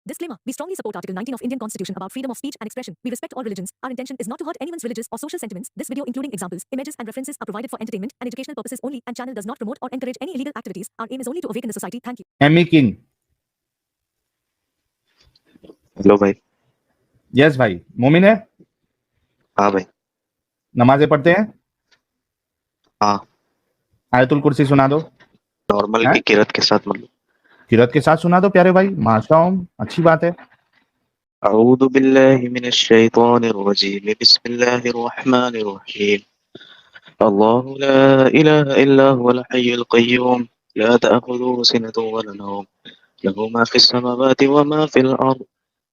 Disclaimer. We strongly support Article 19 of Indian Constitution about freedom of speech and expression. We respect all religions. Our intention is not to hurt anyone's religious or social sentiments. This video, including examples, images, and references, are provided for entertainment and educational purposes only, and channel does not promote or encourage any illegal activities. Our aim is only to awaken the society. Thank you. Amy King. Hello भाई। Yes भाई। मोमिन है? हाँ भाई। नमाजें पढ़ते हैं? हाँ। आयतुल कुर्सी सुना दो। नॉर्मल हैं? की किरत के साथ मतलब किरत के साथ सुना दो प्यारे भाई। माशाअल्लाह, अच्छी बात है। अऊज़ु बिल्लाहि मिनश शैतानिर रजीम बिस्मिल्लाहिर रहमानिर रहीम अल्लाहु ला इलाहा इल्ला हुवल हय्युल क़य्यूम ला तअख़ुज़ुहु सिनतुन वला नौम लहु मा फ़िस समावाति व मा फ़िल अर्ज़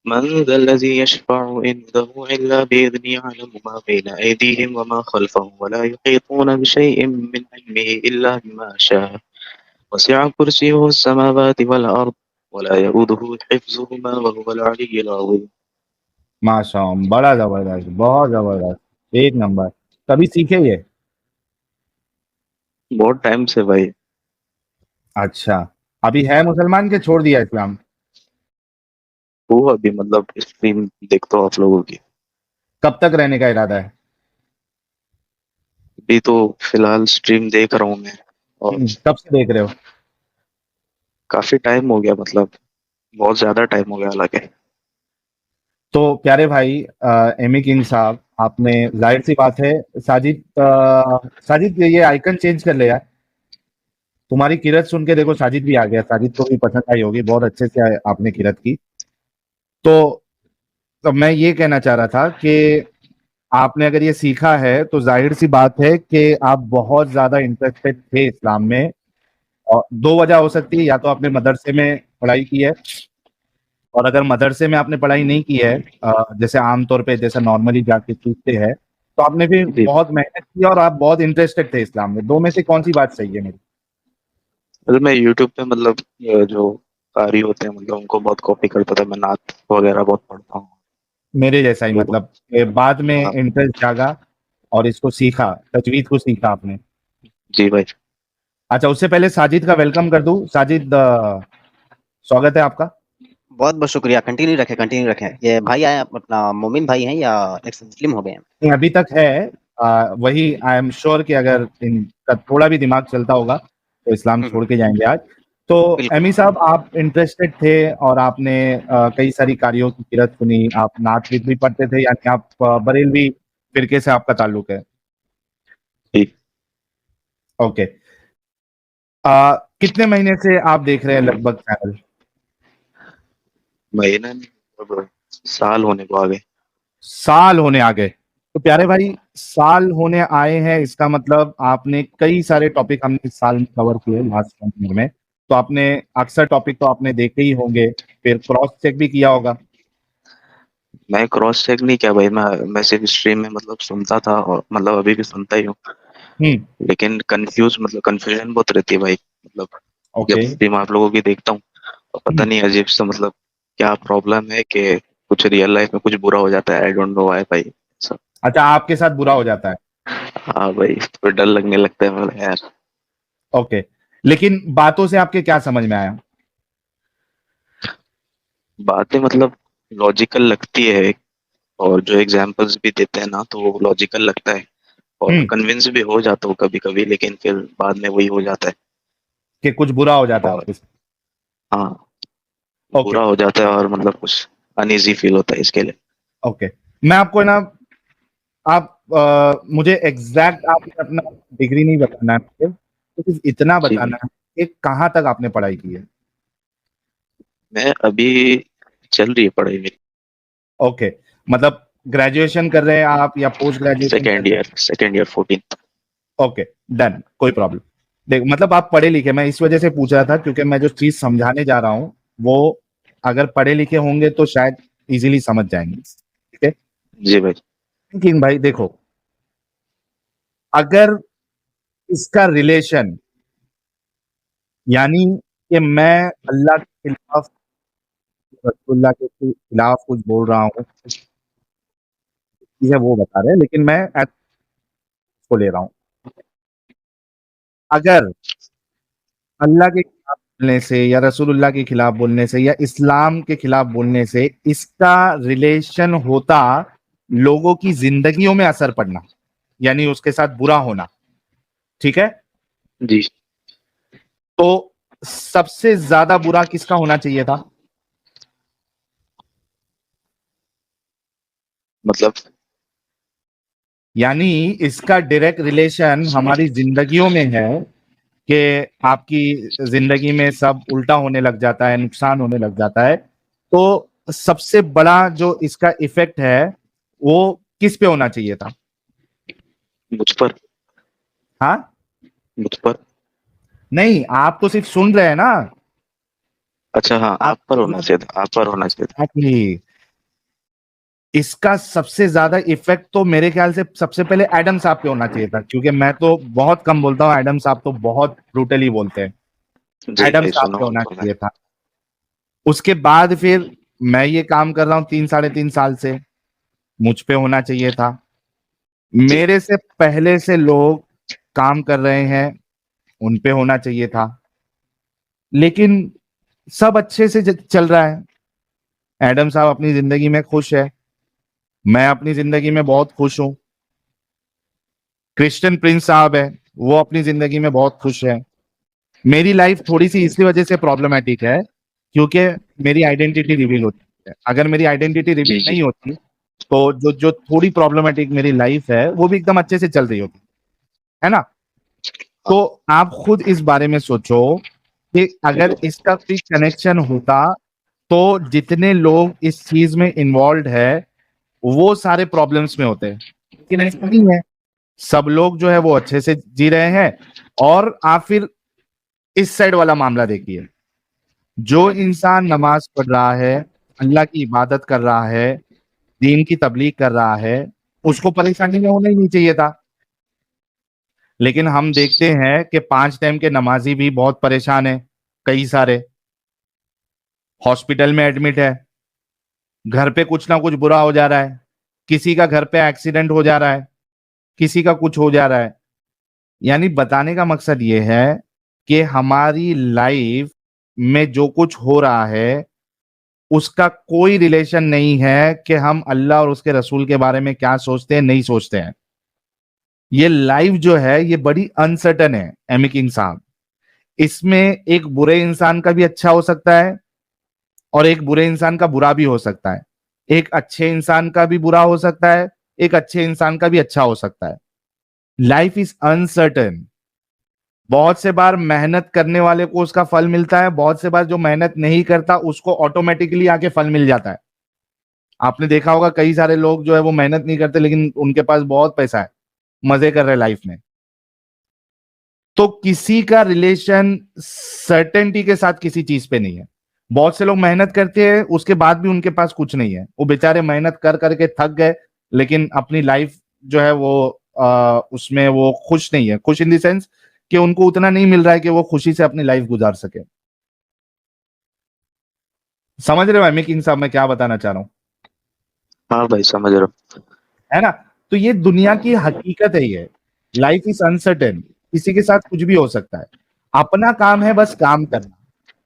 मन ज़ल्लज़ी यशफ़अु इंदहु इल्ला बिइज़निही यअलमु मा बैना अयदीहिम व मा ख़ल्फ़हुम व ला युहीतूना बिशैइन मिन इल्मिही इल्ला बिमा शाअ वसिअ कुर्सियुहु अस्समावाति वल अर्ज़ वला यऊदुहु हिफ्ज़ुहुमा वहुवल अलिय्युल अज़ीम। माशाअल्लाह, बड़ा जबरदस्त, बहुत जबरदस्त, एक नंबर। कभी सीखे ये? बहुत टाइम से भाई। अच्छा, अभी है मुसलमान के छोड़ दिया इस्लाम? वो अभी मतलब स्ट्रीम देखता हूँ आप लोगों की। कब तक रहने का इरादा है? अभी तो फिलहाल स्ट्रीम देख रहा हूँ मैं और कब से देख रहे हो? काफी टाइम हो गया, मतलब बहुत ज्यादा टाइम हो गया हालांकि। तो प्यारे भाई एमी किंग साहब, आपने, जाहिर सी बात है, साजिद ये आइकन चेंज कर ले यार। तुम्हारी किरत सुन के देखो साजिद भी आ गया। साजिद को भी पसंद आई होगी, बहुत अच्छे से आपने किरत की। तो मैं ये कहना चाह रहा था कि आपने अगर ये सीखा है तो जाहिर सी बात है कि आप बहुत ज्यादा इंटरेस्टेड थे इस्लाम में। और दो वजह हो सकती है, या तो आपने मदरसे में पढ़ाई की है, और अगर मदरसे में आपने पढ़ाई नहीं की है, जैसे आमतौर पे जैसा नॉर्मली जाके सीखते हैं, तो आपने भी जी। बहुत मेहनत की और आप बहुत इंटरेस्टेड थे इस्लाम में। दो में से कौन सी बात सही है मेरी? मतलब मैं यूट्यूब पे मतलब जो कारी होते हैं मतलब उनको बहुत कॉपी करता था। मैं नात वगैरह बहुत पढ़ता हूँ। मेरे जैसा ही, तो मतलब कि बाद में हाँ इंटरेस्ट जागा और इसको सीखा, तजवीद को सीखा आपने। जी भाई। अच्छा, उससे पहले साजिद का वेलकम कर दूं। साजिद, स्वागत है आपका। बहुत बहुत शुक्रिया। कंटिन्यू रखें। ये भाई आए अपना मोमिन भाई हैं या एक्स मुस्लिम हो गए हैं? नहीं, अभी तक है। वही, आई एम श्योर कि अगर इनका थोड़ा भी दिमाग चलता होगा तो इस्लाम छोड़ के जाएंगे आज। तो बिल्कुल। एमी साहब, आप इंटरेस्टेड थे और आपने कई सारी कारियों की किरत सुनी। आप नात भी पढ़ते थे, यानी आप बरेलवी फिरके से आपका ताल्लुक है? जी। ओके। कितने महीने से आप देख रहे हैं लगभग चैनल? महीना नहीं, मतलब साल होने को आ गए। साल होने आ गए। तो प्यारे भाई, साल होने आए हैं, इसका मतलब आपने कई सारे टॉपिक हमने इस साल में कवर किए लास्ट ईयर में। तो आपने अक्सर टॉपिक तो आपने देखे ही होंगे, फिर क्रॉस चेक भी किया होगा। मैं क्रॉस चेक नहीं किया भाई। मैं सिर्फ स्ट्रीम में मतलब सुनता था और मतलब अभी भी सुनता ही हूँ। लेकिन कंफ्यूजन बहुत रहती है भाई। मतलब जब ओके। स्ट्रीम आप लोगों की देखता हूँ तो पता नहीं अजीब सा मतलब क्या प्रॉब्लम है कि कुछ रियल लाइफ में कुछ बुरा हो जाता है। आई डोंट नो व्हाई भाई। सब अच्छा, आपके साथ बुरा हो जाता है? हाँ भाई, तो डर लगने लगता है मतलब यार। ओके, लेकिन बातों से आपके क्या समझ में आया? बातें मतलब लॉजिकल लगती है और जो एग्जांपल्स भी देते हैं ना तो वो लॉजिकल लगता है और कन्विंस भी हो जाता हूँ कभी कभी, लेकिन फिर बाद में वही हो जाता है कि कुछ बुरा हो जाता है और आपके साथ? हाँ, ओके। बुरा हो जाता है और मतलब कुछ अनईजी फील होता है इसके लिए। ओके, मैं आपको ना, आप मुझे एग्जैक्ट आपने अपना डिग्री नहीं बताना है मुझे, तो सिर्फ इतना जी बताना है कि कहाँ तक आपने पढ़ाई की है। मैं अभी चल रही है पढ़ाई मेरी। ओके, मतलब ग्रेजुएशन कर रहे हैं आप या पोस्ट ग्रेजुएशन कर रहे सेकेंड ईयर 14th। हैं? ओके, डन, कोई प्रॉब्लम। देख, मतलब आप पढ़े लिखे, मैं इस वजह से पूछ रहा था क्योंकि मैं जो चीज समझाने जा रहा हूँ वो अगर पढ़े लिखे होंगे तो शायद इजीली समझ जाएंगे। ठीक है? जी भाई। लेकिन भाई देखो, अगर इसका रिलेशन, यानी कि मैं अल्लाह के खिलाफ, रसूलुल्लाह के खिलाफ कुछ बोल रहा हूँ, चीजें वो बता रहे हैं, लेकिन मैं को ले रहा हूँ। अगर अल्लाह के खिलाफ बोलने से या रसूलुल्लाह के खिलाफ बोलने से या इस्लाम के खिलाफ बोलने से इसका रिलेशन होता लोगों की जिंदगियों में असर पड़ना, यानी उसके साथ बुरा होना। ठीक है, जी। तो सबसे ज्यादा बुरा किसका होना चाहिए था? मतलब यानी इसका डायरेक्ट रिलेशन हमारी जिंदगियों में है कि आपकी जिंदगी में सब उल्टा होने लग जाता है, नुकसान होने लग जाता है। तो सबसे बड़ा जो इसका इफेक्ट है वो किस पे होना चाहिए था? मुझ पर। हाँ, मुझ पर। नहीं, आप तो सिर्फ सुन रहे हैं ना। अच्छा, हाँ, आप आप पर होना चाहिए था, आप पर होना चाहिए था। Exactly. इसका सबसे ज्यादा इफेक्ट तो मेरे ख्याल से सबसे पहले एडम साहब पे होना चाहिए था, क्योंकि मैं तो बहुत कम बोलता हूँ, एडम साहब तो बहुत ब्रूटली बोलते हैं। जी एडम भाई, साहब सुना पे होना तो है। चाहिए था। उसके बाद फिर मैं ये काम कर रहा हूँ 3 साढ़े 3 साल से, मुझ पे होना चाहिए था। जी। मेरे से पहले से लोग काम कर रहे हैं, उन पे होना चाहिए था। लेकिन सब अच्छे से चल रहा है। एडम साहब अपनी जिंदगी में खुश है, मैं अपनी जिंदगी में बहुत खुश हूं। क्रिश्चियन प्रिंस साहब है, वो अपनी जिंदगी में बहुत खुश है। मेरी लाइफ थोड़ी सी इसी वजह से प्रॉब्लमेटिक है क्योंकि मेरी आइडेंटिटी रिवील होती है। अगर मेरी आइडेंटिटी जी। रिवील जी। नहीं होती तो जो जो थोड़ी प्रॉब्लमेटिक मेरी लाइफ है वो भी एकदम अच्छे से चल रही होती है ना। हाँ। तो आप खुद इस बारे में सोचो कि अगर इसका कोई कनेक्शन होता तो जितने लोग इस चीज में इन्वॉल्व है वो सारे प्रॉब्लम्स में होते हैं, लेकिन ऐसा नहीं है। सब लोग जो है वो अच्छे से जी रहे हैं। और आप फिर इस साइड वाला मामला देखिए, जो इंसान नमाज पढ़ रहा है, अल्लाह की इबादत कर रहा है, दीन की तबलीग कर रहा है, उसको परेशानी में होना ही नहीं चाहिए था। लेकिन हम देखते हैं कि 5 टाइम के नमाजी भी बहुत परेशान है, कई सारे हॉस्पिटल में एडमिट है, घर पे कुछ ना कुछ बुरा हो जा रहा है, किसी का घर पे एक्सीडेंट हो जा रहा है, किसी का कुछ हो जा रहा है। यानी बताने का मकसद ये है कि हमारी लाइफ में जो कुछ हो रहा है उसका कोई रिलेशन नहीं है कि हम अल्लाह और उसके रसूल के बारे में क्या सोचते हैं, नहीं सोचते हैं। ये लाइफ जो है ये बड़ी अनसर्टन है एमी किंग साहब। इसमें एक बुरे इंसान का भी अच्छा हो सकता है और एक बुरे इंसान का बुरा भी हो सकता है। एक अच्छे इंसान का भी बुरा हो सकता है, एक अच्छे इंसान का भी अच्छा हो सकता है। Life is uncertain. बहुत से बार मेहनत करने वाले को उसका फल मिलता है, बहुत से बार जो मेहनत नहीं करता उसको ऑटोमेटिकली आके फल मिल जाता है। आपने देखा होगा कई सारे लोग जो है वो मेहनत नहीं करते लेकिन उनके पास बहुत पैसा है, मजे कर रहे लाइफ में। तो किसी का रिलेशन सर्टेनिटी के साथ किसी चीज पे नहीं है। बहुत से लोग मेहनत करते हैं उसके बाद भी उनके पास कुछ नहीं है, वो बेचारे मेहनत कर करके थक गए लेकिन अपनी लाइफ जो है वो उसमें वो खुश नहीं है। खुश इन द सेंस कि उनको उतना नहीं मिल रहा है कि वो खुशी से अपनी लाइफ गुजार सके। समझ रहे हो एमी किंग साहब मैं क्या बताना चाह रहा हूँ? हाँ भाई, समझ रहा हूँ। है ना। तो ये दुनिया की हकीकत है। ये लाइफ इज अनसर्टेन, किसी के साथ कुछ भी हो सकता है। अपना काम है बस काम करना।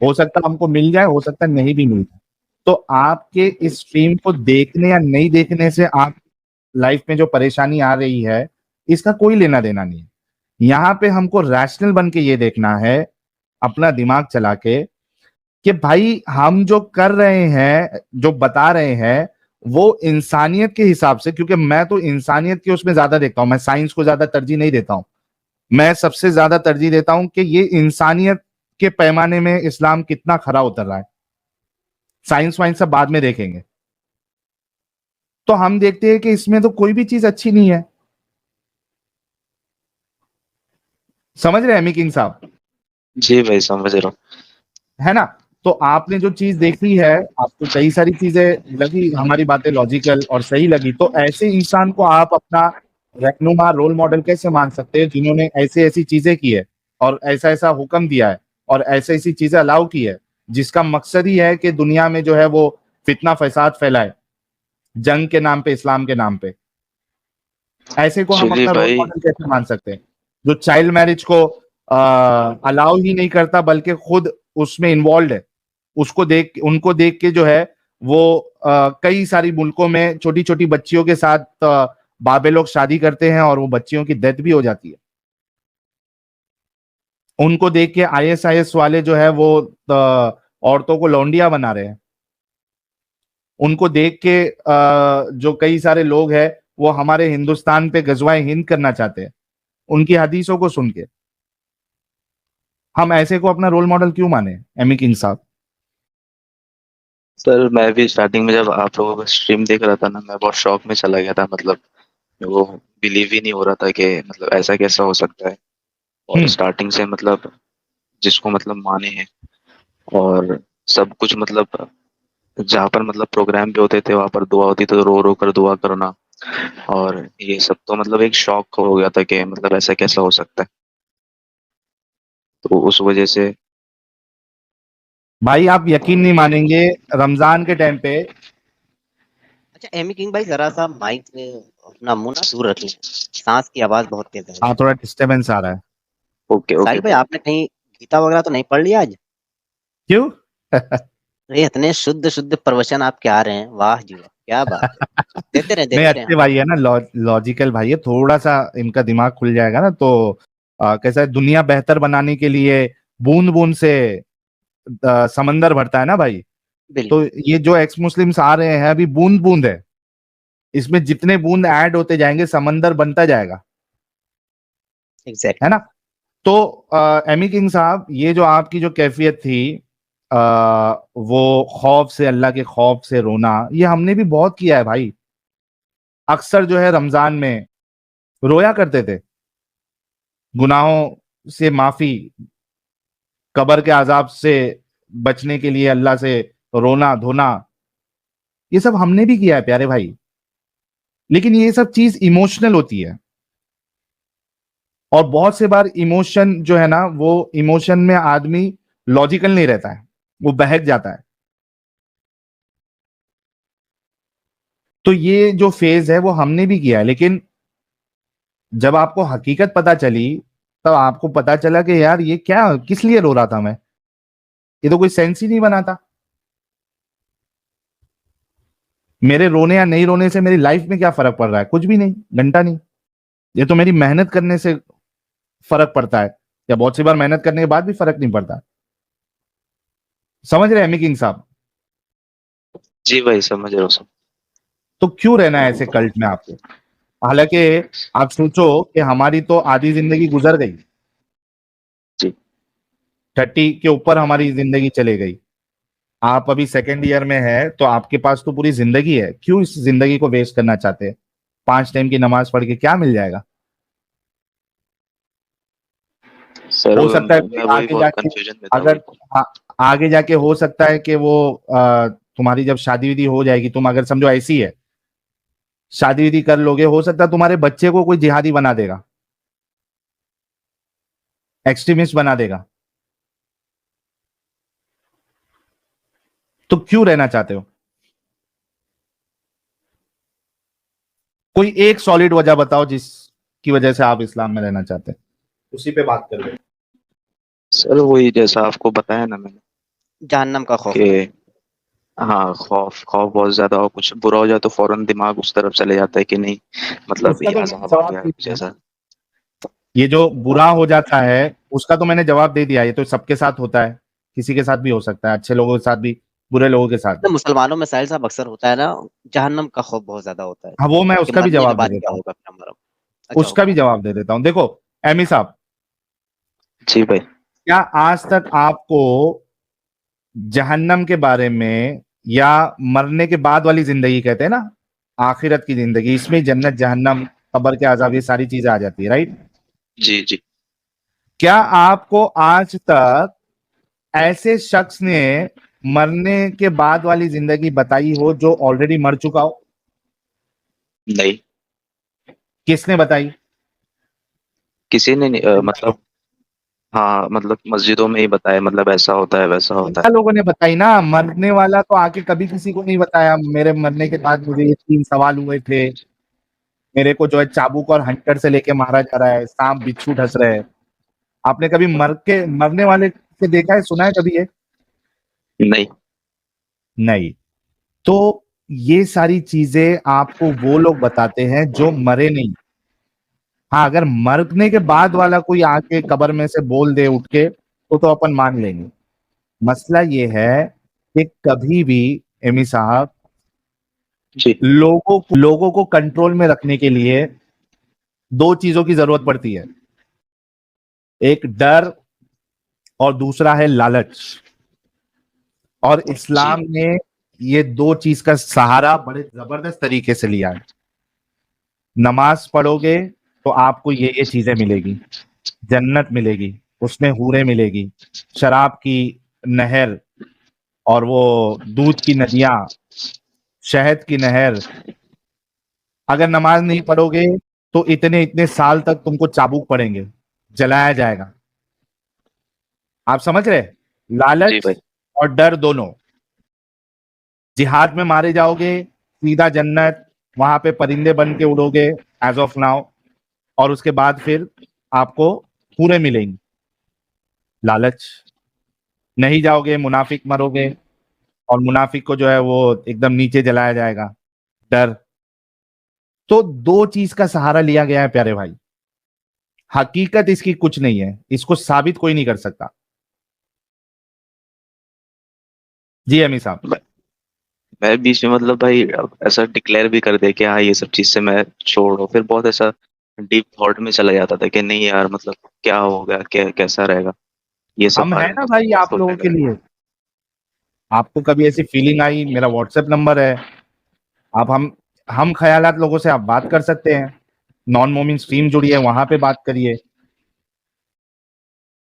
हो सकता है हमको मिल जाए, हो सकता है नहीं भी मिल जाए। तो आपके इस स्ट्रीम को देखने या नहीं देखने से आप लाइफ में जो परेशानी आ रही है इसका कोई लेना देना नहीं है। यहाँ पे हमको रैशनल बन के ये देखना है, अपना दिमाग चला के, कि भाई हम जो कर रहे हैं, जो बता रहे हैं, वो इंसानियत के हिसाब से, क्योंकि मैं तो इंसानियत के उसमें ज्यादा देखता हूं, मैं साइंस को ज्यादा तरजीह नहीं देता हूं। मैं सबसे ज्यादा तरजीह देता हूं कि ये इंसानियत के पैमाने में इस्लाम कितना खरा उतर रहा है। साइंस वाइंस सब बाद में देखेंगे। तो हम देखते हैं कि इसमें तो कोई भी चीज अच्छी नहीं है। समझ रहे हैं एमी किंग साहब? जी भाई, समझ रहा हूँ। है ना। तो आपने जो चीज देखी है, आपको कई सारी चीजें लगी, हमारी बातें लॉजिकल और सही लगी, तो ऐसे इंसान को आप अपना रहनुमा रोल मॉडल कैसे मान सकते हैं जिन्होंने ऐसे ऐसी चीजें की है और ऐसा ऐसा हुक्म दिया है और ऐसी ऐसी चीजें अलाउ की है जिसका मकसद ही है कि दुनिया में जो है वो फितना फसाद फैलाए, जंग के नाम पे, इस्लाम के नाम पे। ऐसे को हम चलिए अपना रोल भाई। मॉडल कैसे मान सकते हैं जो चाइल्ड मैरिज को अलाउ ही नहीं करता बल्कि खुद उसमें इन्वॉल्व है, उनको देख के जो है वो कई सारी मुल्कों में छोटी छोटी बच्चियों के साथ बाबे लोग शादी करते हैं और वो बच्चियों की डेथ भी हो जाती है। उनको देख के आईएसआईएस वाले जो है वो औरतों को लौंडिया बना रहे हैं। उनको देख के जो कई सारे लोग हैं वो हमारे हिंदुस्तान पे गजवाए हिंद करना चाहते हैं, उनकी हदीसों को सुन के। हम ऐसे को अपना रोल मॉडल क्यों माने एमी किंग साहब? सर मैं भी स्टार्टिंग में जब आप लोगों का स्ट्रीम देख रहा था ना, मैं बहुत शॉक में चला गया था। मतलब वो बिलीव ही नहीं हो रहा था कि मतलब ऐसा कैसा हो सकता है। और स्टार्टिंग से मतलब जिसको मतलब माने हैं और सब कुछ, मतलब जहाँ पर मतलब प्रोग्राम भी होते थे वहां पर दुआ होती तो रो रो कर दुआ करना, और ये सब तो मतलब एक शॉक हो गया था कि मतलब ऐसा कैसा हो सकता है। तो उस वजह से भाई आप यकीन नहीं मानेंगे, रमजान के टाइम पे अच्छा एमी किंग भाई, जरा सा माइक से अपना मुंह ना दूर रखिए, सांस की आवाज बहुत तेज है। हाँ थोड़ा डिस्टरबेंस आ रहा है। Okay okay. साहिल भाई, आपने कहीं गीता वगैरह तो नहीं पढ़ लिया आज? क्यों? अरे इतने शुद्ध शुद्ध प्रवचन आपके आ रहे हैं, वाह जी वाह, क्या बात है। देते रहे नहीं देते रहे। अच्छे भाई है ना, लॉजिकल भाई है, थोड़ा सा इनका दिमाग खुल जाएगा ना तो कैसा है, दुनिया बेहतर बनाने के लिए बूंद बूंद से समंदर भरता है ना भाई। तो बिल्कुल। ये जो एक्स मुस्लिम्स आ रहे हैं अभी बूंद बूंद है, इसमें जितने बूंद ऐड होते जाएंगे समंदर बनता जाएगा, है एग्जैक्टली। ना। तो एमी किंग साहब, ये जो आपकी जो कैफियत थी, वो खौफ से, अल्लाह के खौफ से रोना, ये हमने भी बहुत किया है भाई। अक्सर जो है रमजान में रोया करते थे, गुनाहों से माफी, कब्र के अजाब से बचने के लिए अल्लाह से रोना धोना, ये सब हमने भी किया है प्यारे भाई। लेकिन ये सब चीज इमोशनल होती है, और बहुत से बार इमोशन जो है ना, वो इमोशन में आदमी लॉजिकल नहीं रहता है, वो बहक जाता है। तो ये जो फेज है वो हमने भी किया है, लेकिन जब आपको हकीकत पता चली तब आपको पता चला कि यार ये क्या, किस लिए रो रहा था मैं, ये तो कोई सेंस ही नहीं बनाता। मेरे रोने या नहीं रोने से मेरी लाइफ में क्या फर्क पड़ रहा है? कुछ भी नहीं, घंटा नहीं। ये तो मेरी मेहनत करने से फर्क पड़ता है, या बहुत सी बार मेहनत करने के बाद भी फर्क नहीं पड़ता। समझ रहे हैं एमी किंग साहब? जी भाई समझ रहा हूँ सब। तो क्यों रहना है ऐसे कल्ट में आपको? हालांकि आप सोचो कि हमारी तो आधी जिंदगी गुजर गई, जी 30 के ऊपर हमारी जिंदगी चले गई। आप अभी सेकेंड ईयर में है तो आपके पास तो पूरी जिंदगी है, क्यों इस जिंदगी को वेस्ट करना चाहते हैं? 5 टाइम की नमाज पढ़ के क्या मिल जाएगा? सर, हो सकता है कोई मैं वही आगे बहुत जाके, कंफ्यूजन में था अगर वही। आगे जाके हो सकता है कि वो तुम्हारी जब शादी विदी हो जाएगी, तुम अगर समझो ऐसी है, शादी विदी कर लोगे, हो सकता है तुम्हारे बच्चे को कोई जिहादी बना देगा, एक्सट्रीमिस्ट बना देगा। तो क्यों रहना चाहते हो? कोई एक सॉलिड वजह बताओ जिसकी वजह से आप इस्लाम में रहना चाहते हैं, उसी पे बात कर ले। सर वही जैसा आपको बताया ना मैंने जहन्नम का खौफ ना। कि हाँ, खौफ खौफ बहुत ज्यादा, और कुछ बुरा हो जाए तो फौरन दिमाग उस तरफ चले जाता है कि नहीं, मतलब उसका ये तो मैंने अजाब आ जवाब गया दे कुछ दिया। ऐसा। ये जो बुरा हो जाता है उसका तो मैंने जवाब दे दिया, ये तो सबके साथ होता है, किसी के साथ भी हो सकता है, अच्छे लोगों के साथ भी, बुरे लोगों के साथ तो भी। मुसलमानों में साहिल साहब अक्सर होता है ना, जहन्नम का खौफ बहुत ज्यादा होता है हाँ वो मैं कि उसका भी मरने के जवाब दे बाद देता क्या हूँ, होगा, फिर हमारा। अच्छा उसका ओके। भी जवाब दे देता हूँ। देखो एमी साहब, जी भाई। क्या आज तक आपको जहन्नम के बारे में, या मरने के बाद वाली जिंदगी कहते हैं ना, आखिरत की जिंदगी, इसमें जन्नत जहन्नम कब्र के अजाब ये सारी चीजें आ जाती है, राइट? जी जी। क्या आपको आज तक ऐसे शख्स ने मरने के बाद वाली जिंदगी बताई हो जो ऑलरेडी मर चुका हो? नहीं, किसने बताई? किसी ने नहीं, मतलब हाँ, मतलब मस्जिदों में ही बताया, मतलब ऐसा होता है वैसा होता है। जिंदा लोगों ने बताई ना, मरने वाला तो आके कभी किसी को नहीं बताया, मेरे मरने के बाद मुझे ये 3 सवाल हुए थे, मेरे को जो है चाबुक और हंटर से लेके मारा जा रहा है, सांप बिच्छू ढस रहे हैं। आपने कभी मरने वाले से देखा है, सुना है कभी ये? नहीं। नहीं। तो ये सारी चीजें आपको वो लोग बताते हैं जो मरे नहीं। हाँ, अगर मरने के बाद वाला कोई आके कब्र में से बोल दे उठ के तो अपन मान लेंगे। मसला ये है कि कभी भी एमी साहब जी। लोगों को कंट्रोल में रखने के लिए दो चीजों की जरूरत पड़ती है, एक डर और दूसरा है लालच। और इस्लाम ने ये दो चीज का सहारा बड़े जबरदस्त तरीके से लिया है। नमाज पढ़ोगे तो आपको ये चीजें मिलेगी, जन्नत मिलेगी, उसमें हूरें मिलेगी, शराब की नहर और वो दूध की नदियां, शहद की नहर। अगर नमाज नहीं पढ़ोगे तो इतने इतने साल तक तुमको चाबुक पड़ेंगे, जलाया जाएगा। आप समझ रहे? जी लालच भाई। और डर दोनों। जिहाद में मारे जाओगे, सीधा जन्नत, वहां पे परिंदे बन के उड़ोगे एज ऑफ नाउ, और उसके बाद फिर आपको पूरे मिलेंगे। लालच, नहीं जाओगे मुनाफिक मरोगे, और मुनाफिक को जो है वो एकदम नीचे जलाया जाएगा। डर। तो दो चीज का सहारा लिया गया है प्यारे भाई। हकीकत इसकी कुछ नहीं है, इसको साबित कोई नहीं कर सकता। जी अमी साहब। मैं बीच में मतलब भाई ऐसा डिक्लेयर भी कर दे कि हाँ ये सब चीज से मैं छोड़ो, फिर बहुत ऐसा डीप थॉट में चला जाता था कि नहीं यार मतलब क्या होगा, क्या कैसा रहेगा, ये सब हम आ हैं ना जाता था, भाई बहुत आप लोगों सोचने के लगा। लिए। आपको कभी ऐसी फीलिंग आई, मेरा व्हाट्सएप नंबर है, आप हम ख्यालात लोगों से आप बात कर सकते हैं। नॉन मोमिन स्ट्रीम जुड़ी है, वहां पे बात करिए।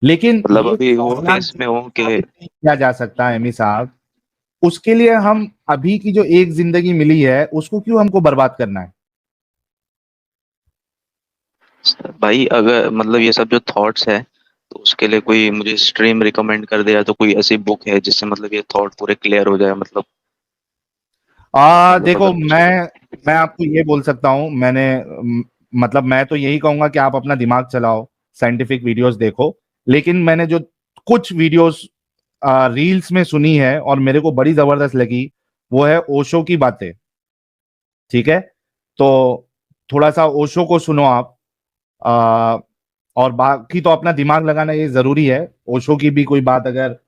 लेकिन मतलब ये अभी वो सवाल फेस में हूँ कि साबित नहीं किया जा सकता है एमी साहब। उसके लिए हम अभी की जो एक जिंदगी मिली है उसको क्यों हमको बर्बाद करना है? भाई अगर मतलब ये सब जो थॉट्स है तो उसके लिए कोई मुझे स्ट्रीम रिकमेंड कर दे, या तो कोई ऐसी बुक है जिससे मतलब ये थॉट पूरे क्लियर हो जाए, मतलब देखो अगर कुछ। मैं आपको ये बोल सकता हूँ, मतलब मैं तो यही कहूंगा कि आप अपना दिमाग चलाओ, साइंटिफिक वीडियोस देखो। लेकिन मैंने जो कुछ वीडियोस रील्स में सुनी है और मेरे को बड़ी जबरदस्त लगी, वो है ओशो की बातें। ठीक है, तो थोड़ा सा ओशो को सुनो आप। आ, और बाकी तो अपना दिमाग लगाना ये जरूरी है। ओशो की भी कोई बात अगर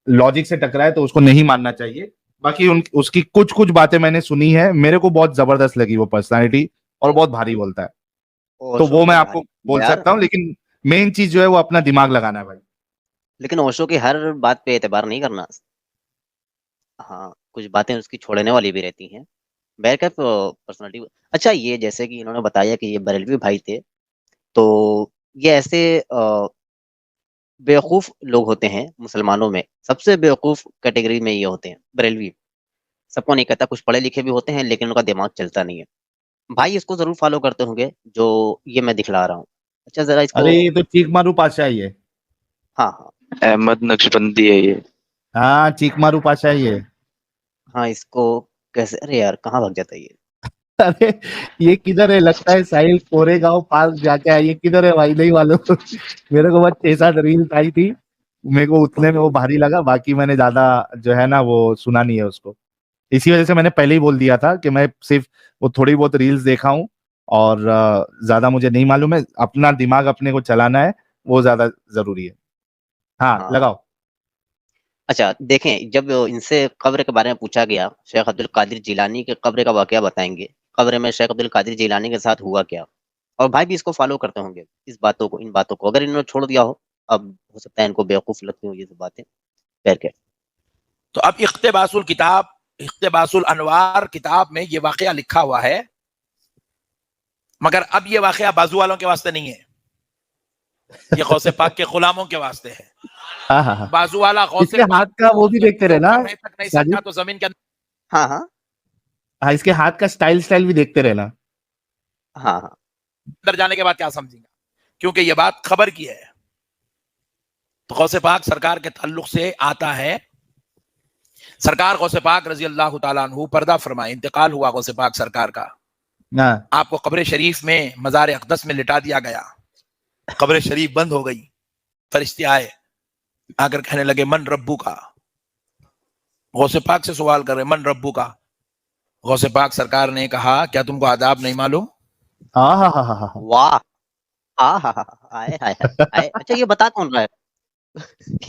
लॉजिक से टकराए तो उसको नहीं मानना चाहिए। बाकी उसकी कुछ कुछ बातें मैंने सुनी है, मेरे को बहुत जबरदस्त लगी वो पर्सनालिटी, और बहुत भारी बोलता है। तो ओशो वो मैं तो आपको भारी बोल यार, सकता हूँ, लेकिन मेन चीज जो है वो अपना दिमाग लगाना है भाई। लेकिन ओशो की हर बात पे एतबार नहीं करना। हाँ, कुछ बातें उसकी छोड़ने वाली भी रहती हैं। Backup personality. अच्छा, ये जैसे कि इन्होंने बताया कि ये बरेलवी भाई थे, तो ये ऐसे बेवकूफ लोग होते हैं मुसलमानों में, सबसे बेवकूफ कैटेगरी में ये होते हैं बरेलवी। सबको नहीं कहता, कुछ पढ़े लिखे भी होते हैं लेकिन उनका दिमाग चलता नहीं है। भाई इसको जरूर फॉलो करते होंगे जो ये मैं दिखला रहा हूँ। अच्छा, जरा इसको। अरे ये तो चीख मारू पाशा ही है। हाँ हाँ। अहमद नक्शबंदी है ये। हाँ, चीख मारू पाशा ही है। हाँ, इसको कैसे, अरे यार कहाँ भाग जाता है ये। अरे ये किधर है? लगता है साहिल कोरेगांव पार्क जाके आए। ये किधर है भाई? नहीं मालूम। मेरे को बस 6-7 रील्स आई थी, मेरे को उतने में वो भारी लगा। बाकी मैंने ज्यादा जो है ना वो सुना नहीं है उसको। इसी वजह से मैंने पहले ही बोल दिया था कि मैं सिर्फ वो थोड़ी बहुत रील्स देखा हूँ, और ज्यादा मुझे नहीं मालूम है। अपना दिमाग अपने को चलाना है, वो ज्यादा जरूरी है। हाँ, हाँ हाँ। लगाओ। अच्छा देखें, जब इनसे कब्र के बारे में पूछा गया, शेख अब्दुल कादिर जिलानी के कब्र का वाकया बताएंगे, कब्र में शेख अब्दुल कादिर जिलानी के साथ हुआ क्या। और भाई भी इसको फॉलो करते होंगे, इस बातों को, इन बातों को अगर इन्होंने छोड़ दिया हो। अब हो सकता है इनको बेवकूफ लगती हो ये सब बातें। खैर के। तो अब इख्तिबासुल किताब, इख्तिबासुल अनवार किताब में ये वाकया लिखा हुआ है, मगर अब ये वाकया बाजू वालों के वास्ते नहीं है, ये गौसे पाक के गुलामों के वास्ते है। हाँ हाँ हाँ। बाजू वाला इसके गौसे हाथ का वो भी देखते रहना ऊपर तक नहीं सकता साजिद। तो जमीन के अंदर हाँ हाँ हाँ, इसके हाथ का स्टाइल भी देखते रहना। हाँ हाँ। जाने के बाद क्या समझेंगे, क्योंकि ये बात खबर की है। तो गौसे पाक सरकार के ताल्लुक से आता है। सरकार गौसे पाक रजी अल्लाह तआला अन्हु पर्दा फरमाए, इंतकाल हुआ गौसे पाक सरकार का। हाँ। आपको कब्र शरीफ में मज़ार अक़दस में लिटा दिया गया, कब्र शरीफ बंद हो गई, फरिश्ते आए, आकर कहने लगे मन रब्बू का, गौसे पाक से सवाल कर रहे मन रब्बू का। गौसे पाक सरकार ने कहा क्या तुमको आदाब नहीं मालूम? वाह, हाय हाय हाय। अच्छा ये बता कौन रहा है?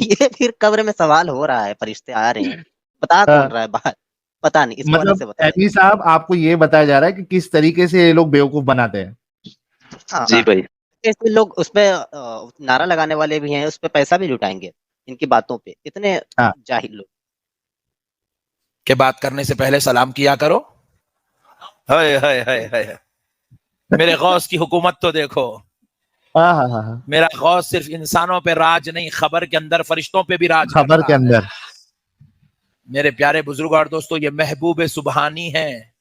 ये फिर कब्र में सवाल हो रहा है, फरिश्ते आ रहे हैं, बता कौन रहा है बात? पता नहीं, इसको अलग मतलब से बताइए। एमी साहब आपको ये बताया जा रहा है कि किस तरीके से ये लोग बेवकूफ बनाते हैं। हाँ, जी भाई। ऐसे लोग उसपे नारा लगाने वाले भी हैं, उस पे पैसा भी लुटाएंगे इनकी बातों पे, इतने हाँ। जाहिल लोग। के बात करने से पहले सलाम किया करो। हाय हाय हाय हाय, मेरे गौस की हुकूमत तो देखो। मेरा गौस सिर्फ इंसानों पे राज नहीं, खबर के अंदर फरिश्तों पे भी राज खबर के अंदर। मेरे प्यारे बुजुर्ग और दोस्तों, ये महबूब सुबहानी है,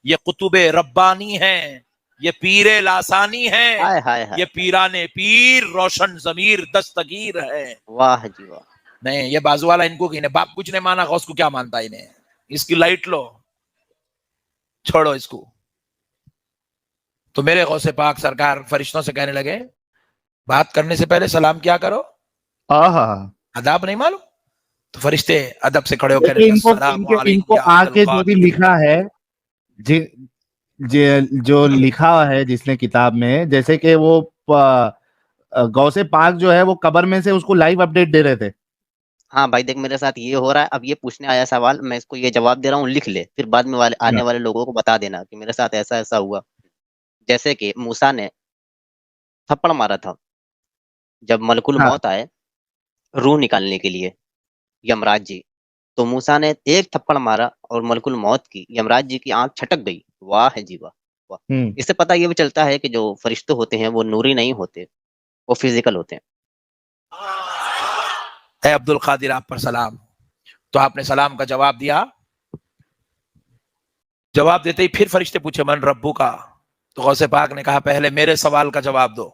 ये कुतुब रब्बानी है, ये पीरे लासानी है, हाय हाय हाय, ये पीराने पीर रोशन जमीर दस्तगीर है। वाह जी वाह। नहीं, ये बाजू वाला इनको इन्हें बाप कुछ नहीं माना, गौस को क्या मानता इन्हें? इसकी लाइट लो, छोड़ो इसको। तो मेरे गौसे पाक सरकार फरिश्तों से कहने लगे बात करने से पहले सलाम किया करो, अदाब नहीं मालूम? तो फरिश्ते अदब से खड़े होकर इनको आके जो भी लिखा है, जो लिखा है जिसने किताब में, जैसे कि वो गौसे पाक जो है वो कब्र में से उसको लाइव अपडेट दे रहे थे। हाँ भाई देख, मेरे साथ ये हो रहा है, अब ये पूछने आया सवाल, मैं इसको ये जवाब दे रहा हूँ, लिख ले, फिर बाद में आने वाले लोगों को बता देना कि मेरे साथ ऐसा ऐसा हुआ। जैसे कि मूसा ने थप्पड़ मारा था, जब मलकुल मौत आए रूह निकालने के लिए, यमराज जी, तो मूसा ने एक थप्पड़ मारा और मलकुल मौत की यमराज जी की आंख छटक गई। वाह है जी वाह वाह। इससे पता ये भी चलता है कि जो फरिश्ते होते हैं वो नूरी नहीं होते, वो फिजिकल होते हैं। अब्दुल कादिर आप पर सलाम। तो आपने सलाम का जवाब दिया। जवाब देते ही फिर फरिश्ते पूछे मन रब्बू का। तो गौसे पाक ने कहा पहले मेरे सवाल का जवाब दो,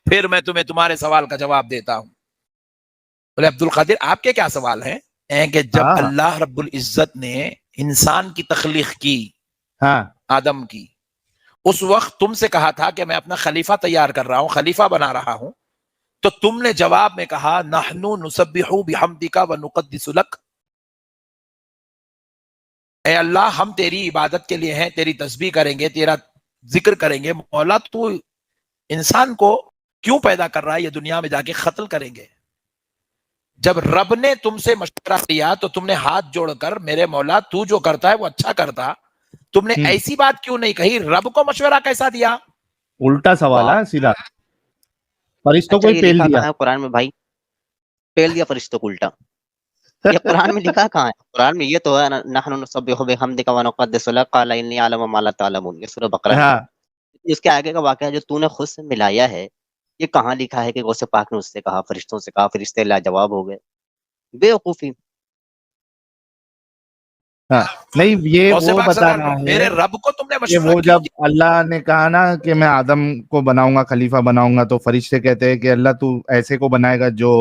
फिर मैं तुम्हें तुम्हारे सवाल का जवाब देता हूं। बोले अब्दुल कादिर आपके क्या सवाल हैं? कि जब अल्लाह रब्बुल इज्जत ने इंसान की तख्लीक की, आदम की, उस वक्त तुमसे कहा था कि मैं अपना खलीफा तैयार कर रहा हूं, खलीफा बना रहा हूं, तो तुमने जवाब में कहा नहनु नुसब्बिहु बिहम्दिका व नुक़द्दिसु लक। ऐ अल्लाह हम तेरी इबादत के लिए हैं, तेरी तस्बीह करेंगे, तेरा जिक्र करेंगे। मौला तू इंसान को क्यों पैदा कर रहा है? ये दुनिया में जाके कत्ल करेंगे। जब रब ने तुमसे मशवरा किया तो तुमने हाथ जोड़कर मेरे मौला तू जो करता है वो अच्छा करता, तुमने ऐसी बात क्यों नहीं कही? रब को मशवरा कैसा दिया? उल्टा सवाल है सीधा, फरिश्तों को ही पेल दिया कुरान में भाई, पेल दिया फरिश्तों को उल्टा। ये कुरान में लिखा कहाँ है? कुरान में ये तो है नहनु नुसब्बिहु बिहम्दिका व नुक़द्दिसु लक क़ाल इन्नी अअलमु मा ला तअलमून, ये सूरह बकरा है। इसके आगे का वाकया जो तूने खुद से मिलाया है, ये कहाँ लिखा है कि गौसे पाक ने उससे कहा, फरिश्तों से कहा, फरिश्ते लाजवाब हो गए? बेवकूफी। नहीं, ये वो बता रहा है मेरे रब को तुमने मशवरा, वो जब अल्लाह ने कहा ना कि मैं आदम को बनाऊंगा, खलीफा बनाऊंगा, तो फरिश्ते कहते हैं कि अल्लाह तू ऐसे को बनाएगा जो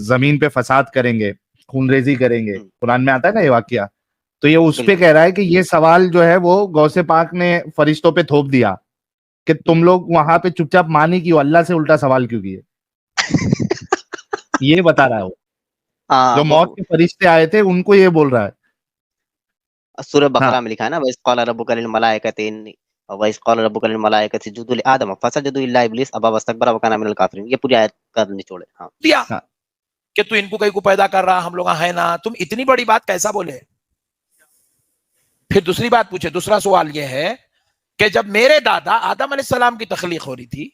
जमीन पे फसाद करेंगे, खूनरेजी करेंगे। कुरान में आता है ना ये वाकया। तो ये उस पे कह रहा है कि ये सवाल जो है वो गौसे पाक ने फरिश्तों पे थोप दिया कि तुम लोग वहां पे चुपचाप मानी क्यों, अल्लाह से उल्टा सवाल क्यों किए। ये बता रहा है वो, जो मौत के फरिश्ते आए थे उनको ये बोल रहा है। सूरह बकरा में लिखा है ना, वइज़ क़ाल रब्बुका लिल मलाइकति इन्नी वइज़ क़ाल रब्बुका लिल मलाइकति इसजुदू लि आदम फसजदू इल्ला इब्लीस अबा वस्तकबरा व काना मिनल काफिरीन। ये पूरी आयत का निचोड़ है। दिया कि तू इनको कहीं को पैदा कर रहा, हम लोग है ना, तुम इतनी बड़ी बात कैसा बोले? फिर दूसरी बात पूछे, दूसरा सवाल यह है कि जब मेरे दादा आदम अलैहिस्सलाम की तख्लीक हो रही थी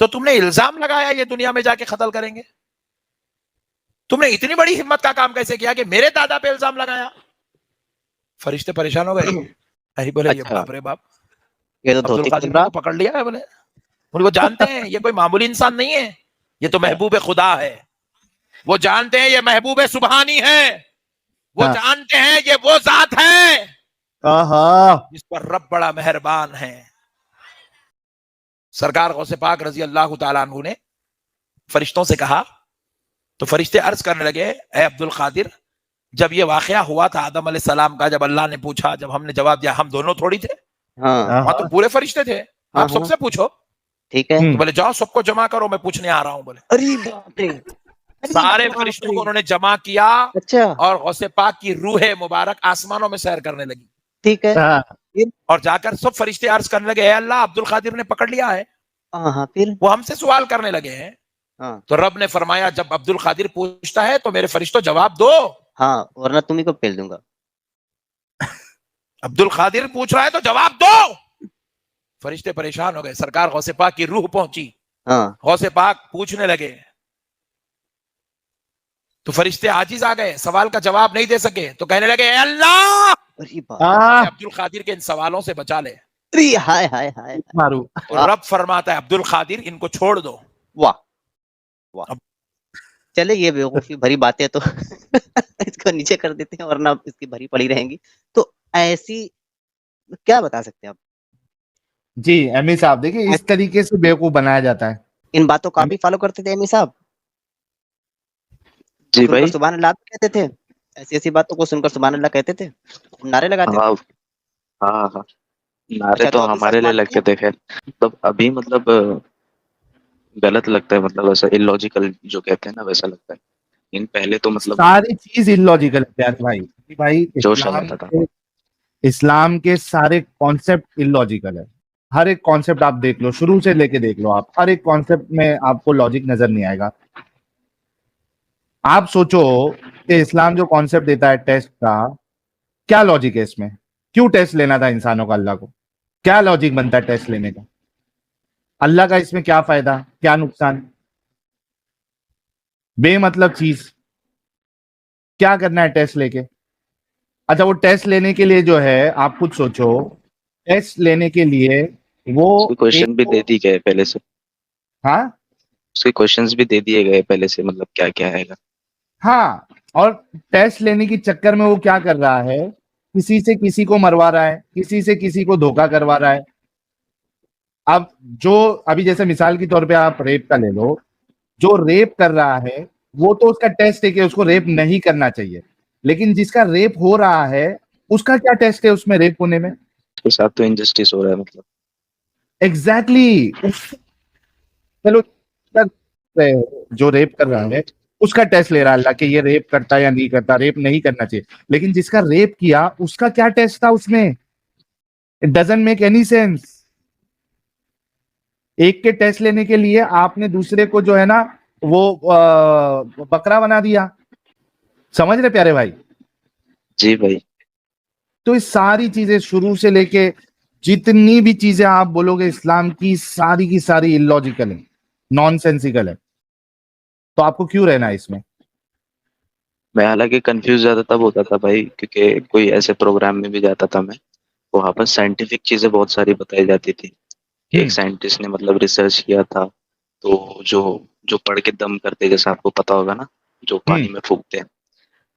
तो तुमने इल्जाम लगाया ये दुनिया में जाके कत्ल करेंगे। तुमने इतनी बड़ी हिम्मत का काम कैसे किया कि मेरे दादा पे इल्जाम लगाया? फरिश्ते परेशान हो गए। अरे बोले ये बाप रे बाप, ये तो अब्दुल कादिर को पकड़ लिया है। बोले वो जानते हैं ये कोई मामूली इंसान नहीं है, ये तो महबूब खुदा है। वो जानते हैं ये महबूब सुबहानी है, वो जानते हैं ये वो जात है जिस पर रब बड़ा मेहरबान है। सरकार गौसे पाक रजी अल्लाह तआला अन्हु ने फरिश्तों से कहा, तो फरिश्ते अर्ज करने लगे ए अब्दुल कादिर, जब ये वाकया हुआ था आदम अलैहिस्सलाम का, जब अल्लाह ने पूछा, जब हमने जवाब दिया, हम दोनों थोड़ी थे, वहां तो पूरे फरिश्ते थे, आप सबसे पूछो। ठीक है। तो बोले जाओ सबको जमा करो, मैं पूछने आ रहा हूं। बोले अरे बाप रे, सारे बाप फरिश्तों रे। को उन्होंने जमा किया अच्छा, और गौसे पाक की रूह मुबारक आसमानों में सैर करने लगी ठीक है। हाँ, और जाकर सब फरिश्ते अर्ज करने लगे, "ए अल्लाह, अब्दुल कादिर ने पकड़ लिया है।" हाँ, फिर? वो हमसे सवाल करने लगे हैं। हाँ, तो रब ने फरमाया, जब अब्दुल कादिर पूछता है तो मेरे फरिश्तों जवाब दो। हाँ, वरना तुम्ही को पेल दूंगा। अब्दुल कादिर पूछ रहा है तो जवाब दो। फरिश्ते परेशान हो गए, सरकार गौसे पाक की रूह पहुंची, हाँ, गौसे पाक पूछने लगे तो फरिश्ते आजिज आ गए, सवाल का जवाब नहीं दे सके तो कहने लगे, "ए अल्लाह, अरे बाप हाँ, अब्दुल कादिर के इन सवालों से बचा ले।" रे! हाय, हाय, हाय! मारू। तो रब फरमाता है, अब्दुल कादिर इनको छोड़ दो। वाह! वाह! अब- चलिए ये बेवकूफ़ी भरी बातें तो इसको नीचे कर देते हैं वरना इसकी भरी पड़ी रहेंगी। तो ऐसी क्या बता सकते हैं आप? जी, एमी साहब देखिए इस तरीके से बेवकूफ बनाया जाता है। इन बातों को आप एमी भी फ़ॉलो करते थे एमी साहब? जी सुनकर भाई। सुभान अल्लाह कहते थे? ऐसी-ऐसी बातों को सुनकर सुभान अल्लाह कहते थे? नारे लगाते थे? हाँ, हाँ, हाँ। नारे अच्छा तो तो अभी सच हमारे लिए मानते लगते हैं? थे खैर। मतलब अभी मतलब गलत लगता है, मतलब ऐसा इलॉजिकल जो कहते हैं ना वैसा लगता है। इन पहले तो मतलब सारी चीज इलॉजिकल है प्यारे भाई। भाई जोश आ जाता था। इस्लाम के सारे कॉन्सेप्ट इलॉजिकल है। हर एक कॉन्सेप्ट आप देख लो, शुरू से लेके देख लो, आप हर एक कॉन्सेप्ट में आपको लॉजिक नजर नहीं आएगा। आप सोचो कि इस्लाम जो कॉन्सेप्ट देता है टेस्ट का, क्या लॉजिक है इसमें? क्यों टेस्ट लेना था इंसानों का अल्लाह को? क्या लॉजिक बनता है टेस्ट लेने का? अल्लाह का इसमें क्या फायदा, क्या नुकसान? बेमतलब चीज, क्या करना है टेस्ट लेके? अच्छा, वो टेस्ट लेने के लिए जो है, आप खुद सोचो, टेस्ट लेने के लिए वो उसके एक क्वेश्चन भी दे तो, दिए गए पहले से। हाँ उसके क्वेश्चंस भी दे दिए गए पहले से, मतलब क्या-क्या आएगा। हाँ, और टेस्ट लेने के चक्कर में वो क्या कर रहा है, किसी से किसी को मरवा रहा है, किसी से किसी को धोखा करवा रहा है। अब जो, अभी जैसे मिसाल के तौर पे आप रेप का ले लो, जो रेप कर रहा है वो तो उसका टेस्ट है कि उसको रेप नहीं करना चाहिए, लेकिन जिसका रेप हो रहा है उसका क्या टेस्ट है उसमें रेप होने में? उसके साथ तो इनजस्टिस हो रहा है मतलब। Exactly exactly. चलो, जो रेप कर रहा है उसका टेस्ट ले रहा है अल्लाह कि ये रेप करता या नहीं करता, रेप नहीं करना चाहिए, लेकिन जिसका रेप किया उसका क्या टेस्ट था उसमें? It doesn't make any sense. एक के टेस्ट लेने के लिए आपने दूसरे को जो है ना वो बकरा बना दिया। समझ रहे प्यारे भाई? जी भाई। तो ये सारी चीजें शुरू से लेके जितनी भी चीजें आप बोलोगे इस्लाम की सारी इलॉजिकल है, नॉनसेंसिकल है। तो आपको क्यों रहना है इसमें? मैं हालाँकि कन्फ्यूज़ ज़्यादा तब होता था भाई, क्योंकि कोई ऐसे प्रोग्राम में भी जाता था मैं, वहाँ पर साइंटिफिक चीज़ें बहुत सारी बताई जाती थी। कि एक साइंटिस्ट ने मतलब रिसर्च किया था, तो जो जो पढ़ के दम करते हैं, जैसा आपको पता होगा ना, जो पानी में फूँकते हैं,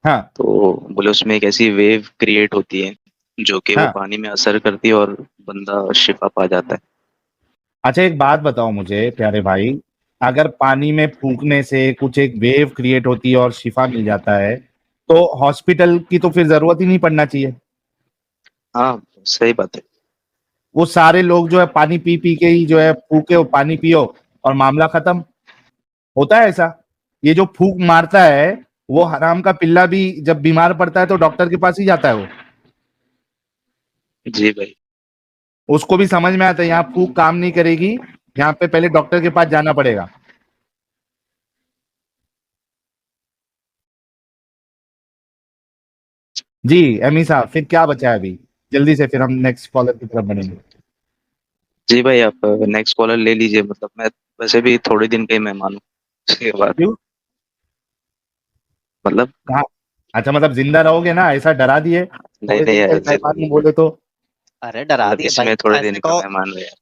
हाँ तो बोले उसमें एक ऐसी वेव क्रिएट होती है, जो कि वो हाँ। पानी में असर करती है और बंदा शिफ़ा पा जाता है। अच्छा एक बात बताओ मुझे प्यारे भाई, अगर पानी में फूकने से कुछ एक वेव क्रिएट होती है और शिफा मिल जाता है, तो हॉस्पिटल की तो फिर जरूरत ही नहीं पड़ना चाहिए। हाँ, सही बात है। वो सारे लोग जो है पानी पी पी के ही जो है फूके, वो पानी पियो और मामला खत्म। होता है ऐसा? ये जो फूक मारता है वो हराम का पिल्ला भी जब बीमार पड़ता है तो डॉक्टर के पास ही जाता है वो। जी भाई। उसको भी समझ में आता है यहाँ फूक काम नहीं करेगी, यहाँ पे पहले डॉक्टर के पास जाना पड़ेगा। जी एमी साहब, फिर क्या बचा है अभी? जल्दी से फिर हम नेक्स्ट कॉलर की तरफ बढ़ेंगे। जी भाई, आप नेक्स्ट कॉलर ले लीजिए, मतलब मैं वैसे भी थोड़े दिन का ही मेहमान हूँ। उसके बाद क्यों? मतलब कहाँ? अच्छा मतलब जिंदा रहोगे ना, ऐसा डरा दिए नहीं, थोड़े नहीं दिन का यार, ही मेहमान हूं बोले तो। अरे डरा मतलब दिए भाई, इसमें थोड़े ऐसे दिन का कहो, मेहमान हूँ यार।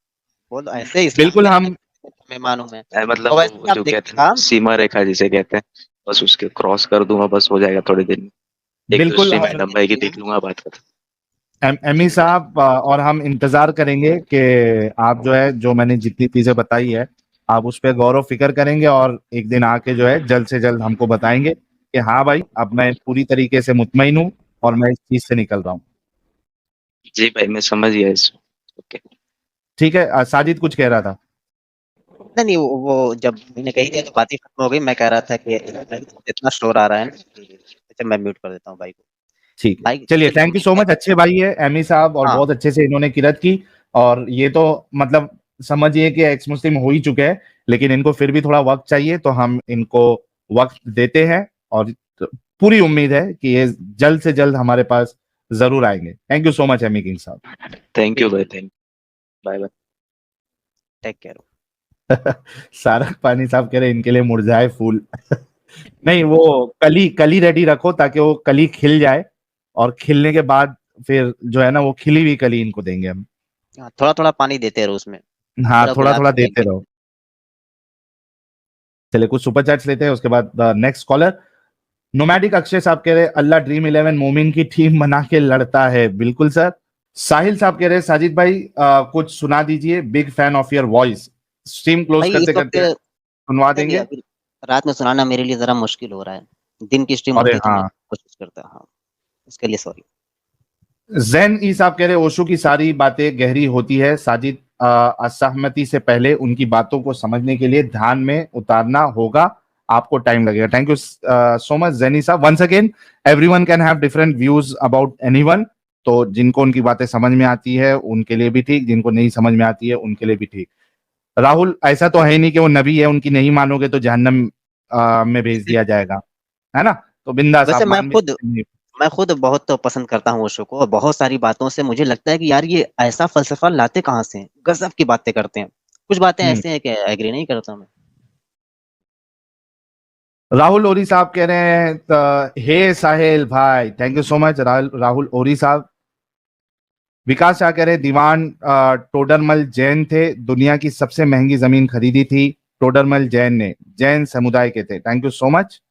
बोलो ऐसे इस्लाम बिल्कुल में हम, मेहमान हूँ मैं। मतलब और वो वैसे आप जो कहते हैं देखिएगा, ना, सीमा रेखा जिसे कहते हैं, बस उसके क्रॉस कर दूंगा, बस हो जाएगा थोड़े दिन में। एक बिल्कुल दूसरी हम, मैडम भाई की देख लूंगा, बात कर। एमी साहब और हम इंतजार करेंगे कि आप जो है, जो मैंने जितनी चीजें बताई है, आप उस पर गौर व फिक्र करेंगे और एक दिन आके जो है जल्द से जल्द हमको बताएंगे कि हाँ भाई अब मैं पूरी तरीके से मुतमईन हूँ और मैं इस चीज से निकल रहा हूँ। जी भाई, मैं समझ गया इसको। ओके। ठीक है, साजिद कुछ कह रहा था। नहीं, वो जब मैंने कही थी तो बात ही खत्म हो गई। मैं कह रहा था कि इतना शोर आ रहा है ना। अच्छा, मैं म्यूट कर देता हूँ भाई को। ठीक है, भाई चलिए, देखिए थैंक यू सो मच। अच्छे भाई है एमी साहब, और हाँ, बहुत अच्छे से इन्होंने किरत की। और ये तो मतलब समझिए कि एक्स मुस्लिम हो ही चुके हैं, लेकिन इनको फिर भी थोड़ा वक्त चाहिए, तो हम इनको वक्त देते हैं, और पूरी उम्मीद है कि ये जल्द से जल्द हमारे पास जरूर आएंगे। Thank you so much Amy King साहब। थैंक यू भाई, thank bye bye. Take care. सारा पानी साहब कह रहे इनके लिए मुरझाए फूल। नहीं, वो कली रेडी रखो ताकि वो कली खिल जाए, और खिलने के बाद फिर जो है ना, वो खिली हुई कली इनको देंगे हम। हाँ, थोड़ा-थोड़ा पानी देते रहो उसमें, हाँ, पूरा थोड़ा गुलाब थोड़ा की देते जल रहो। चलिए, कुछ सुपर चैट्स लेते हैं, उसके बाद नेक्स्ट कॉलर नोमैडिक अक्षय साहब कह रहे अल्लाह ड्रीम 11 मोमिन की टीम बना के लड़ता है। बिल्कुल सर। साहिल साहब कह रहे साजिद भाई कुछ सुना दीजिए, big fan of your voice. Stream close भाई इस करते वक़्त करते सुनवा नहीं, देंगे। अभी रात में सुनाना मेरे लिए ज़रा मुश्किल हो रहा है। दिन की स्ट्रीम अरे होती तो मैं हाँ, कोशिश करता। हाँ, उसके लिए सॉरी। जैन ई साहब कह रहे ओशो की सारी बातें गहरी होती है, साजिद असहमति से पहले उनकी बातों को समझने के लिए ध्यान में उतारना होगा, आपको टाइम लगेगा। थैंक यू सो मच जैनी साहब। Once again, everyone can have different views about anyone, तो जिनको उनकी बातें समझ में आती है उनके लिए भी ठीक, जिनको नहीं समझ में आती है उनके लिए भी ठीक। राहुल, ऐसा तो है नहीं कि वो नबी है, उनकी नहीं मानोगे तो जहन्नम में भेज दिया जाएगा, है ना? तो बिंदास वैसे आप मान भी सकते हैं। मैं खुद बहुत पसंद करता हूँ ओशो को, और बहुत सारी बातों से मुझे लगता है कि यार ये ऐसा फ़लसफ़ा लाते कहाँ से हैं? गज़ब की बातें करते हैं। कुछ बातें हम्म। ऐसी हैं कि एग्री नहीं करता मैं। राहुल ओरी साहब कह रहे हैं हे साहिल भाई, thank you so much Rahul ओरी साहब। विकास शाह कह रहे दीवान टोडरमल जैन थे, दुनिया की सबसे महंगी जमीन खरीदी थी टोडरमल जैन ने, जैन समुदाय के थे। Thank you so much.